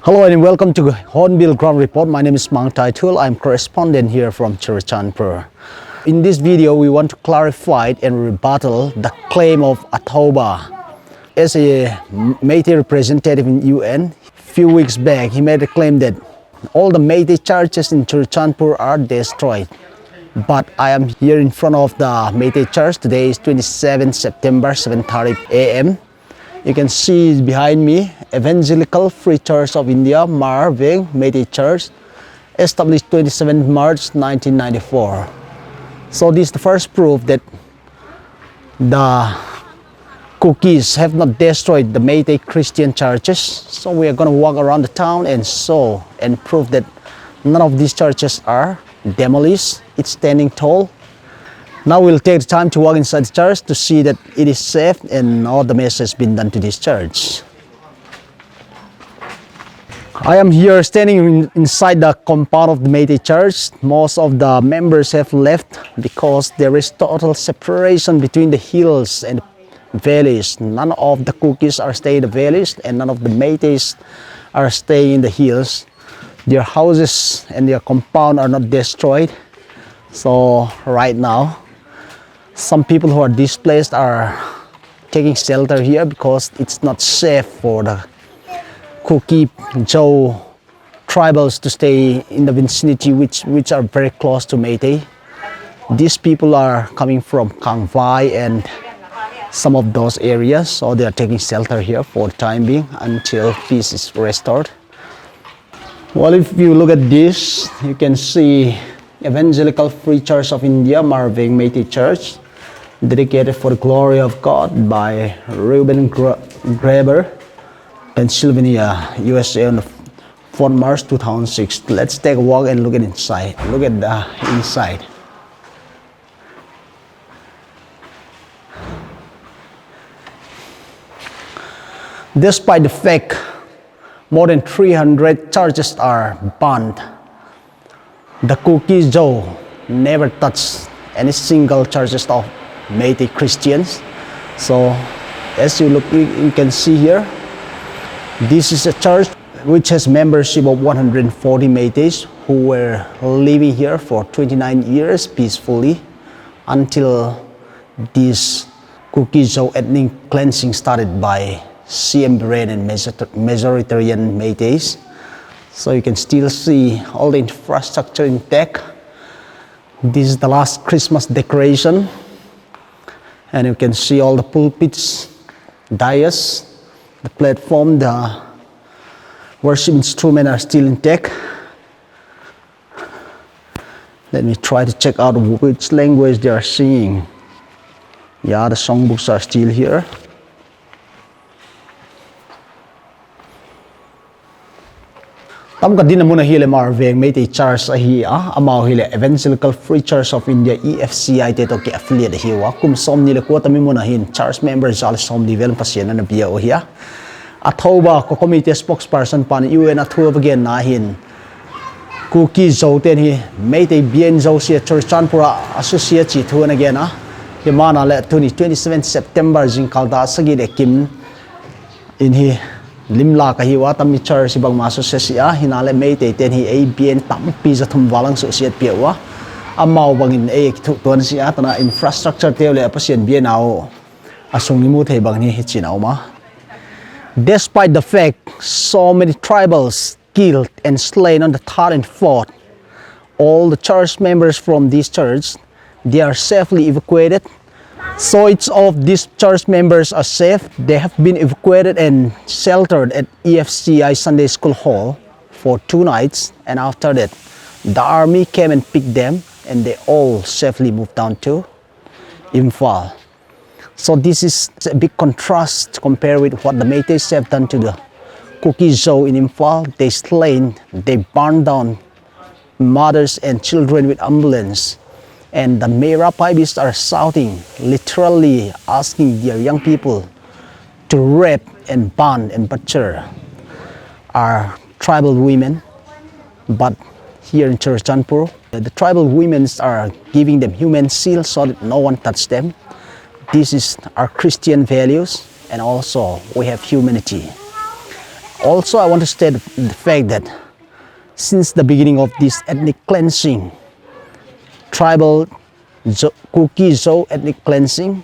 Hello and welcome to Hornbill Ground Report. My name is Mang Taithul. I'm correspondent here from Churachandpur. In this video, we want to clarify and rebuttal the claim of Atoba. As a Meitei representative in UN, a few weeks back, he made a claim that all the Meitei churches in Churachandpur are destroyed. But I am here in front of the Meitei Church. Today is 27 September, 7:30 a.m. You can see behind me, Evangelical Free Church of India, Mang Meitei Church, established 27 March 1994. So this is the first proof that the cookies have not destroyed the Meitei Christian churches. So we are going to walk around the town and show and prove that none of these churches are demolished. It's standing tall. Now we'll take the time to walk inside the church to see that it is safe and all the mess has been done to this church. I am here standing inside the compound of the Meitei Church. Most of the members have left because there is total separation between the hills and valleys. None of the cookies are staying in the valleys and none of the Meiteis are staying in the hills. Their houses and their compound are not destroyed. So right now, some people who are displaced are taking shelter here because it's not safe for the Kuki Joe tribals to stay in the vicinity which are very close to Meitei. These people are coming from Kangvai and some of those areas, so they are taking shelter here for the time being until peace is restored. Well, if you look at this, you can see Evangelical Free Church of India, Mang Meitei Church, dedicated for the glory of God by Reuben Graber, Pennsylvania, USA on the 4th March 2006. Let's take a walk and look at inside. Look at the inside. Despite the fact more than 300 churches are burned, the Cookie Joe never touched any single churches of Meitei Christians. So as you look, you can see here, this is a church which has membership of 140 Meiteis who were living here for 29 years peacefully until this Cookie Joe ethnic cleansing started by CM Bren and majoritarian Meiteis. So you can still see all the infrastructure intact. This is the last Christmas decoration. And you can see all the pulpits, dais, the platform, the worship instruments are still intact. Let me try to check out which language they are singing. Yeah, the songbooks are still here. Tam ka din muna hile Marveng Meitei Church ahi amao hile Evangelical Free Church of India EFCI te to ke affiliate hiwa kum som ni le ko tami muna hin church member jal som level pasien na bia o hia athoba ko committee spokesperson pan UN athu again na hin Cookie Joe ten hi Meitei bien Joe sia Churachandpur associate chi thu na again himana le 27 September jing kalda sagi de kim in hi limla ka hiwa tammi church ibang maso sesia hinale Meitei ten hi ABN tampi jathum walang associate piawa amau bangin e thu ton sia tana infrastructure te le pasien bienao asung ni mu thei bang ni hichinau ma. Despite the fact so many tribals killed and slain on the 3rd and 4th, all the church members from this church, they are safely evacuated. So it's of these church members are safe. They have been evacuated and sheltered at EFCI Sunday School Hall for 2 nights, and after that the army came and picked them and they all safely moved down to Imphal. So this is a big contrast compared with what the Meiteis have done to the Cookie Joe in Imphal. They slain, they burned down mothers and children with ambulance. And the Mera Paibis are shouting, literally asking their young people to rape and burn and butcher our tribal women. But here in Churachandpur, the tribal women are giving them human shield so that no one touch them. This is our Christian values, and also we have humanity. Also, I want to state the fact that since the beginning of this ethnic cleansing, tribal Kuki Zo ethnic cleansing,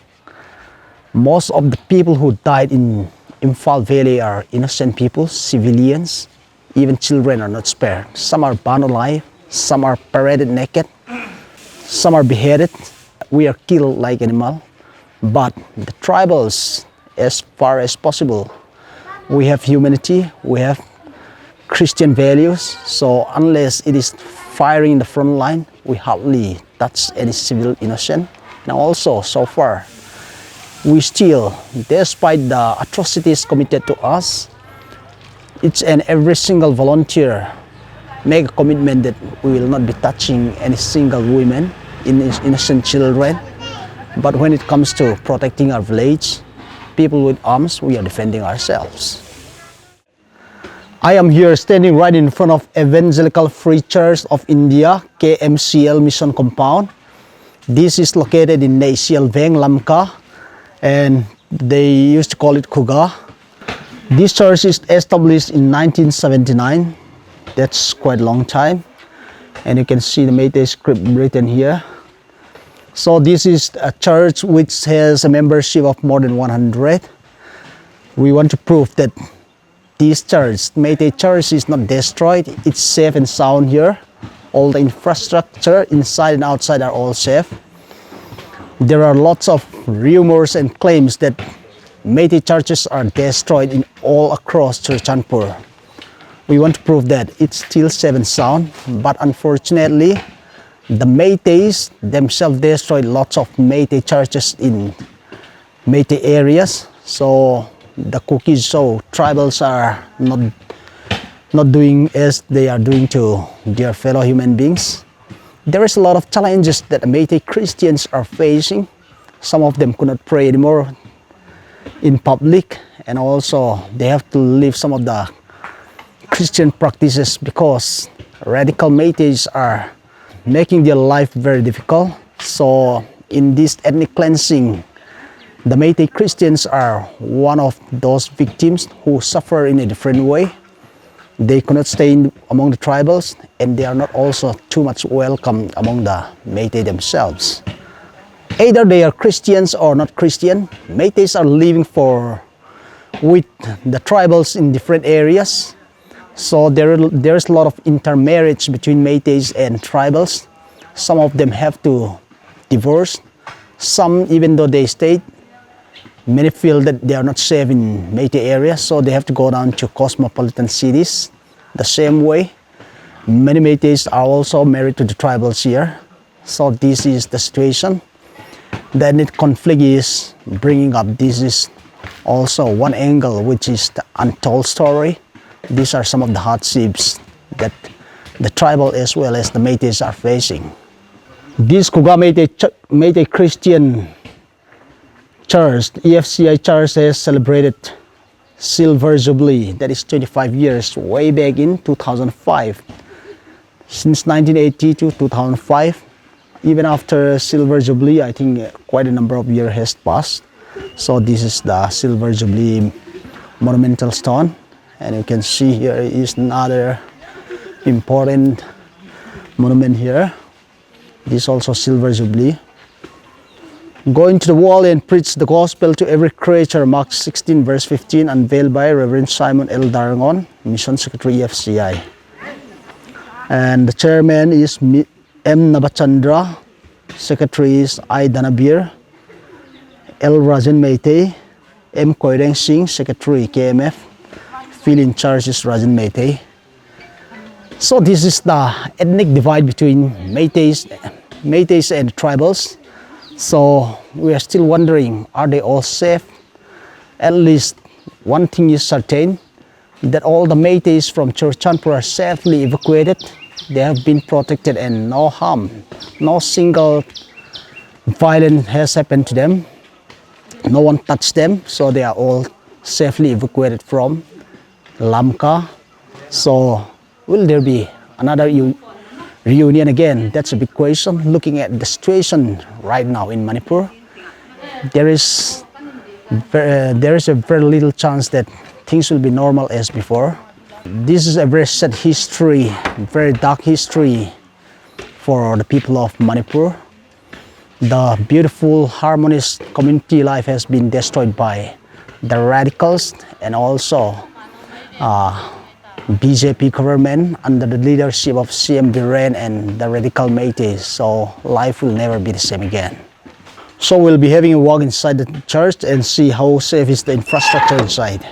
most of the people who died in Imphal Valley are innocent people, civilians, even children are not spared. Some are burned alive, some are paraded naked, some are beheaded. We are killed like animals. But the tribals, as far as possible, we have humanity, we have Christian values. So unless it is firing in the front line, we hardly touch any civil innocent. Now also, so far, we still, despite the atrocities committed to us, each and every single volunteer make a commitment that we will not be touching any single women, innocent children. But when it comes to protecting our village, people with arms, we are defending ourselves. I am here standing right in front of Evangelical Free Church of India, KMCL Mission Compound. This is located in Naisial Veng, Lamka, and they used to call it Kuga. This church is established in 1979. That's quite a long time. And you can see the Meitei script written here. So this is a church which has a membership of more than 100. We want to prove that this church, Meitei Church, is not destroyed. It's safe and sound here. All the infrastructure inside and outside are all safe. There are lots of rumors and claims that Meitei churches are destroyed in all across Churachandpur. We want to prove that it's still safe and sound, but unfortunately, the Meiteis themselves destroyed lots of Meitei churches in Meitei areas. So the Kukis, so tribals are not doing as they are doing to their fellow human beings. There is a lot of challenges that the Meitei Christians are facing. Some of them could not pray anymore in public, and also they have to leave some of the Christian practices because radical Meiteis are making their life very difficult. So in this ethnic cleansing, the Meitei Christians are one of those victims who suffer in a different way. They cannot stay among the tribals, and they are not also too much welcome among the Meitei themselves. Either they are Christians or not Christian, Meiteis are living with the tribals in different areas. So there's a lot of intermarriage between Meiteis and tribals. Some of them have to divorce. Some, even though they stayed, many feel that they are not safe in Meitei areas, so they have to go down to cosmopolitan cities. The same way, many Meiteis are also married to the tribals here. So this is the situation. The ethnic conflict is bringing up. This is also one angle, which is the untold story. These are some of the hardships that the tribal as well as the Meiteis are facing. This Kuga Meitei Christian Church, EFCI Church, has celebrated Silver Jubilee, that is 25 years, way back in 2005. Since 1980 to 2005, even after Silver Jubilee, I think quite a number of years has passed. So this is the Silver Jubilee monumental stone. And you can see here is another important monument here. This is also Silver Jubilee. Go into the wall and preach the gospel to every creature, Mark 16 verse 15, unveiled by Reverend Simon L. Darangon, Mission Secretary EFCI. And the chairman is M. Nabachandra, Secretary is I. Danabir, L. Rajan Meitei, M. Koireng Singh, Secretary KMF, Fill in charge is Rajan Meitei. So this is the ethnic divide between Meiteis and tribals. So we are still wondering, are they all safe? At least one thing is certain, that all the Meiteis from Churachandpur are safely evacuated. They have been protected and no harm, no single violence has happened to them. No one touched them, so they are all safely evacuated from Lamka. So will there be another reunion again? That's a big question. Looking at the situation right now in Manipur, there is a very little chance that things will be normal as before. This is a very sad history, very dark history for the people of Manipur. The beautiful, harmonious community life has been destroyed by the radicals and also BJP government under the leadership of CM Biren and the radical Meitei. So life will never be the same again. So we'll be having a walk inside the church and see how safe is the infrastructure inside.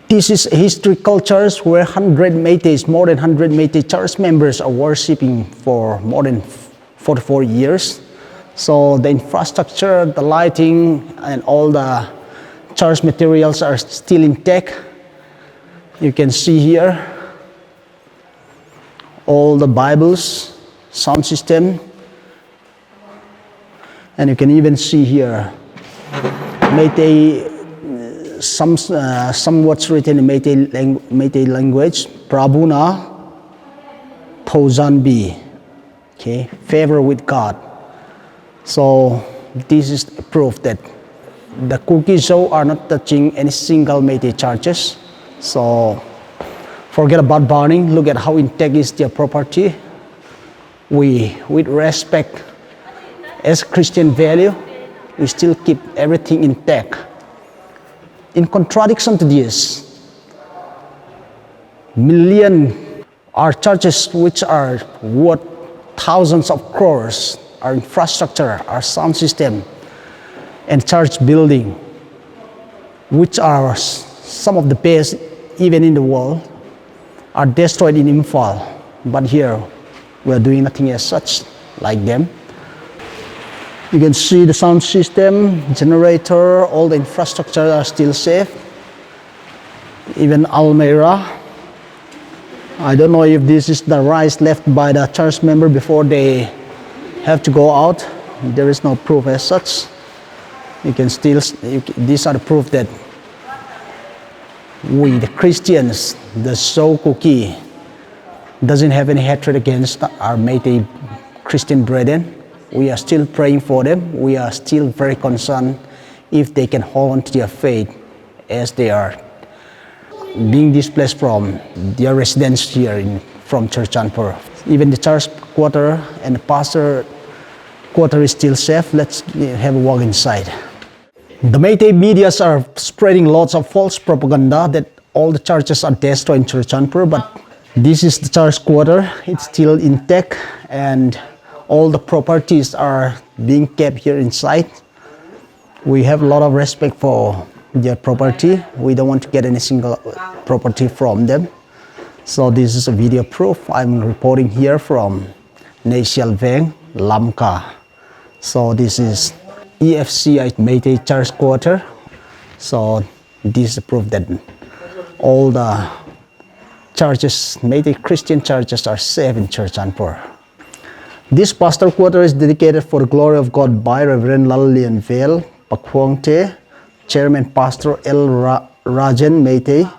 This is a historical church where more than 100 Meitei church members are worshipping for more than 44 years. So the infrastructure, the lighting, and all the church materials are still intact. You can see here all the Bibles, sound system, and you can even see here Meitei, some words written in Meitei language. Prabhuna Thousand okay, favor with God. So this is proof that the Kuki-zo are not touching any single Meitei churches. So forget about burning. Look at how intact is their property. We, with respect as Christian value, we still keep everything intact. In contradiction to this, million are churches which are worth thousands of crores, our infrastructure, our sound system, and church building, which are some of the best even in the world, are destroyed in Imphal. But here, we are doing nothing as such like them. You can see the sound system, generator, all the infrastructure are still safe. Even Almera. I don't know if this is the rice left by the church member before they have to go out. There is no proof as such. You can still, these are the proof that we, the Christians, the Zo Kuki, doesn't have any hatred against our Meitei Christian brethren. We are still praying for them. We are still very concerned if they can hold on to their faith as they are being displaced from their residence here from Churachandpur. Even the church quarter and the pastor quarter is still safe. Let's have a walk inside. The Meitei medias are spreading lots of false propaganda that all the churches are destroyed in Churachandpur, but this is the church quarter. It's still intact and all the properties are being kept here inside. We have a lot of respect for their property. We don't want to get any single property from them. So this is a video proof. I'm reporting here from National Veng, Lamka. So this is EFCI Meitei Church quarter. So this is a proof that all the churches, Meitei Christian churches, are safe in Churachandpur. This pastor quarter is dedicated for the glory of God by Reverend Lallian Vel Pakwongte, Chairman Pastor L. Rajan Meitei,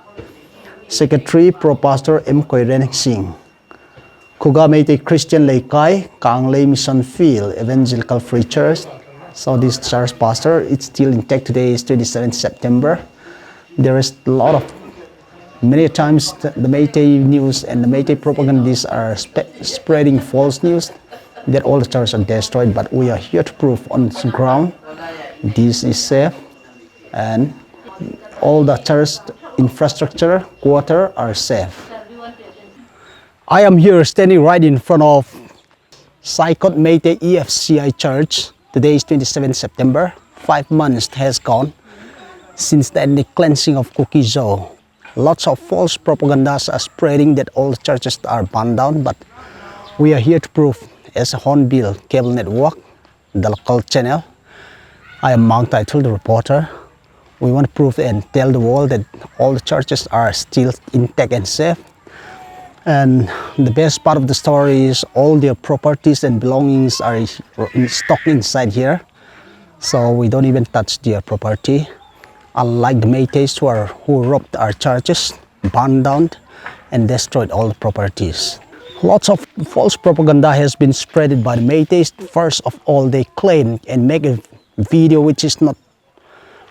Secretary Pro Pastor M. Koiren Singh, Kuga Meitei Christian Laikai, Kanglei Mission Field, Evangelical Free Church. So this church pastor, it's still intact. Today is 27 September. There is a lot of, many times the Meitei news and the Meitei propagandists are spreading false news that all the churches are destroyed, but we are here to prove on the ground this is safe and all the church infrastructure quarter are safe. I am here standing right in front of Saikot Meitei EFCI Church. Today is 27 September. 5 months has gone since the ethnic cleansing of Kuki-zo. Lots of false propagandas are spreading that all the churches are burned down, but we are here to prove as a HORNBILL cable network, the local channel. I am Mang, Taithul, the reporter. We want to prove and tell the world that all the churches are still intact and safe. And the best part of the story is all their properties and belongings are stocked inside here. So we don't even touch their property. Unlike the Meiteis who robbed our churches, burned down and destroyed all the properties. Lots of false propaganda has been spreaded by the Meiteis. First of all, they claim and make a video which is not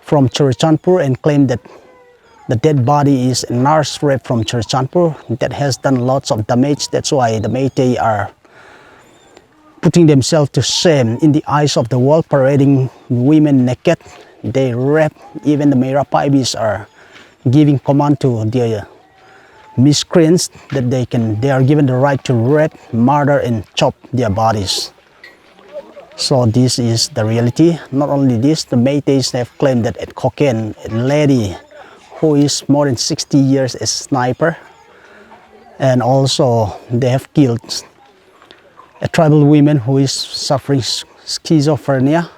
from Churachandpur and claim that the dead body is a nurse rape from Churachandpur. That has done lots of damage. That's why the Meitei are putting themselves to shame in the eyes of the world, parading women naked. They rape. Even the Meira Paibis are giving command to their miscreants that they are given the right to rape, murder, and chop their bodies. So this is the reality. Not only this, the Meiteis have claimed that at Koken, a lady who is more than 60 years a sniper, and also they have killed a tribal woman who is suffering schizophrenia,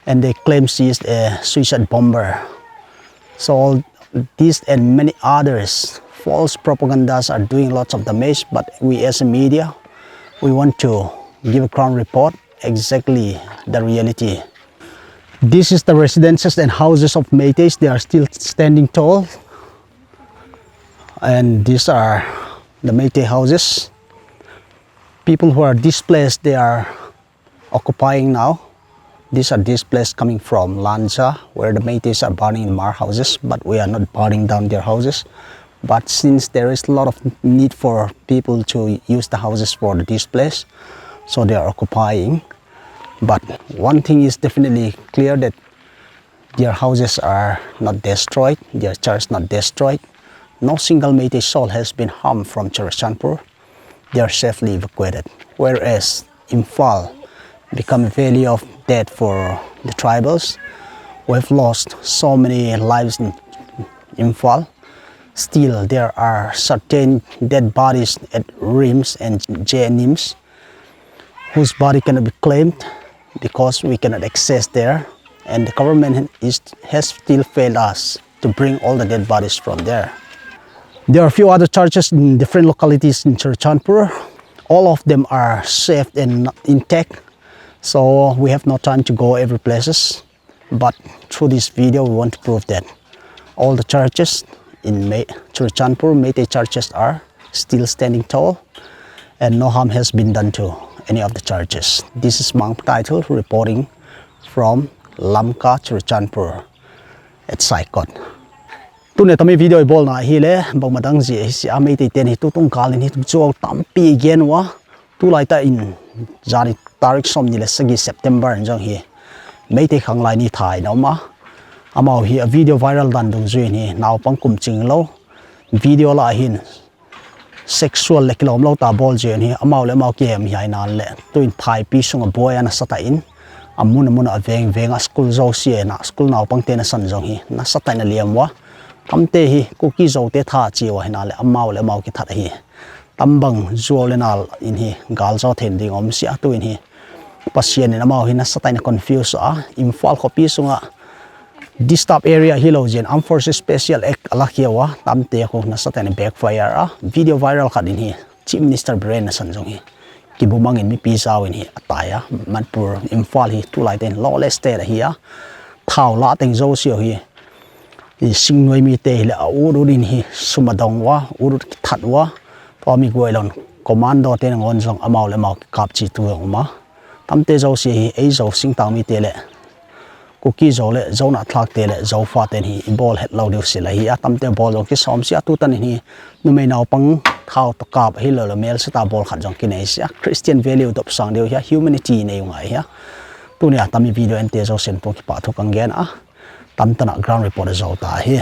and they claim she is a suicide bomber. So all these and many others false propagandas are doing lots of damage, but we as a media, we want to give a ground report exactly the reality. This is the residences and houses of Meiteis. They are still standing tall, and these are the Meitei houses. People who are displaced, they are occupying now. These are displaced coming from Lanza, where the Meiteis are burning in our houses, but we are not burning down their houses. But since there is a lot of need for people to use the houses for the displaced, so they are occupying. But one thing is definitely clear, that their houses are not destroyed, their church not destroyed. No single Meitei soul has been harmed from Churachandpur. They are safely evacuated. Whereas Imphal become a valley of death for the tribals. We've lost so many lives in Imphal. Still, there are certain dead bodies at Rims and JNIMS whose body cannot be claimed because we cannot access there, and the government has still failed us to bring all the dead bodies from there. There are a few other churches in different localities in Churachandpur. All of them are safe and intact, so we have no time to go every places. But through this video, we want to prove that all the churches in Churachandpur Meitei Churches are still standing tall, and no harm has been done to any of the churches. This is Mang Taithul reporting from Lamka, Churachandpur at Saikot. Tune tami video bol na hile bang madang ji si Meitei ten hi tutung kalin hi tuang tampi again wa tu lai ta in jani tarik som ni le sagi September jang hi Meitei khang lai ni thai no ma amao hi a video viral dan dung zui ni naw pang kum ching lo video la hin sexual le kilom lo ta bol je ni amao le mau kem hi ai nan le tuin thai pi sung boy ana sata in amuna aveng venga school zo sie na school naw pang te na san jong hi na sata na liam wa tamte hi cookie zo te tha chi wa hina le amao le mau ki that hi tambang zo le nal in hi gal zo then ding om sia tu in hi pasien na mau hi na sata na confuse a Imphal copy sunga disturb area hilogen armed forces special act alakiawa tamte ko na sa tani backfire a video viral kadin hi chief minister brain na sanjong hi kibumangin mi pisawin hi ataya Manpur Imphal hi tulai ten lawless te hi a thau la teng zo sio hi singnoi mi te le ururin hi sumadongwa urut thatwa pami goilon commando ten ngon jong amau le mau kap chi tu ma tamte zo si hi ei zo singtang mi te le cookie zo le zo na thlak te le zo fa ten hi ball het lo diu sila hi atam te ball ki som sia tu tan hi nu me naw pang thau to kap hi lo mel sta ball khat jong kinai sia Christian value dop sang deu hi humanity nei ngai hi tu ne atami video ente zo sen po ki pa thu kang gen a tam tana ground report zo ta hi